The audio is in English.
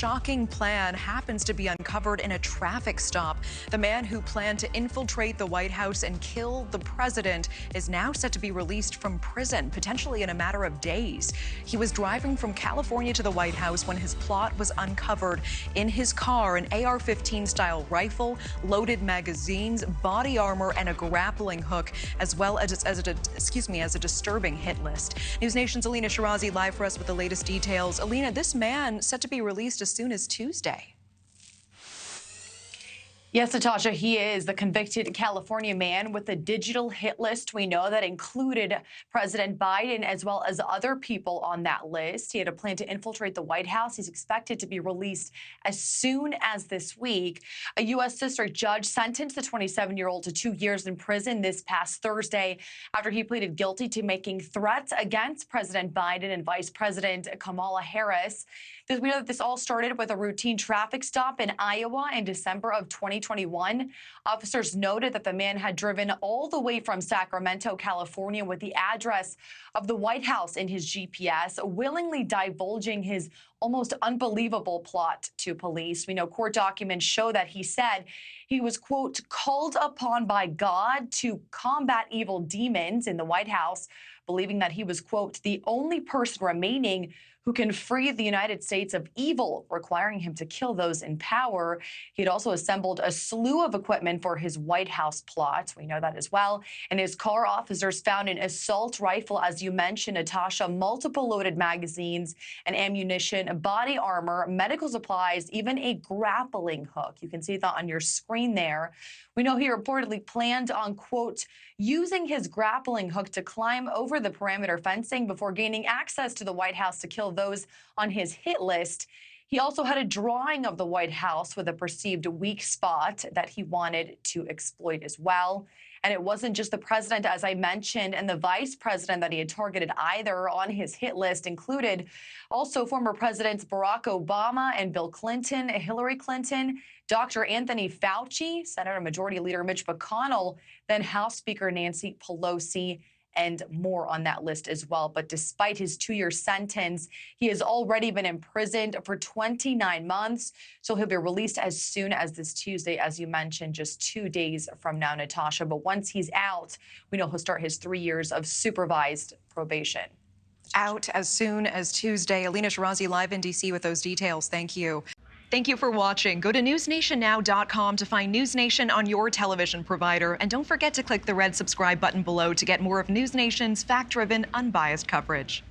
shocking plan happens to be uncovered in a traffic stop. The man who planned to infiltrate the White House and kill the president is now set to be released from prison, potentially in a matter of days. He was driving from California to the White House when his plot was uncovered. In his car, an AR-15 style rifle, loaded magazines, body armor, and a grappling hook, as well as a disturbing hit list. NewsNation's Elina Shirazi live for us with the latest details. Elina, this man set to be released as soon as Tuesday. Yes, Natasha, he is the convicted California man with a digital hit list. We know that included President Biden as well as other people on that list. He had a plan to infiltrate the White House. He's expected to be released as soon as this week. A U.S. district judge sentenced the 27-year-old to 2 years in prison this past Thursday after he pleaded guilty to making threats against President Biden and Vice President Kamala Harris. We know that this all started with a routine traffic stop in Iowa in December of 2021. Officers noted that the man had driven all the way from Sacramento, California, with the address of the White House in his GPS, willingly divulging his almost unbelievable plot to police. We know court documents show that he said he was, quote, called upon by God to combat evil demons in the White House, believing that he was, quote, the only person remaining who can free the United States of evil, requiring him to kill those in power. He had also assembled a slew of equipment for his White House plot. We know that as well. In his car, officers found an assault rifle, as you mentioned, Natasha, multiple loaded magazines and ammunition, body armor, medical supplies, even a grappling hook. You can see that on your screen there. We know he reportedly planned on, quote, using his grappling hook to climb over the perimeter fencing before gaining access to the White House to kill those on his hit list. He also had a drawing of the White House with a perceived weak spot that he wanted to exploit as well. And it wasn't just the president, as I mentioned, and the vice president that he had targeted either. On his hit list included also former presidents Barack Obama and Bill Clinton, Hillary Clinton, Dr. Anthony Fauci, Senator Majority Leader Mitch McConnell, then House Speaker Nancy Pelosi, and more on that list as well. But despite his 2-year sentence, he has already been imprisoned for 29 months. So he'll be released as soon as this Tuesday, as you mentioned, just 2 days from now, Natasha. But once he's out, we know he'll start his 3 years of supervised probation. Out as soon as Tuesday. Elina Shirazi live in D.C. with those details. Thank you. Thank you for watching. Go to newsnationnow.com to find NewsNation on your television provider. And don't forget to click the red subscribe button below to get more of NewsNation's fact-driven, unbiased coverage.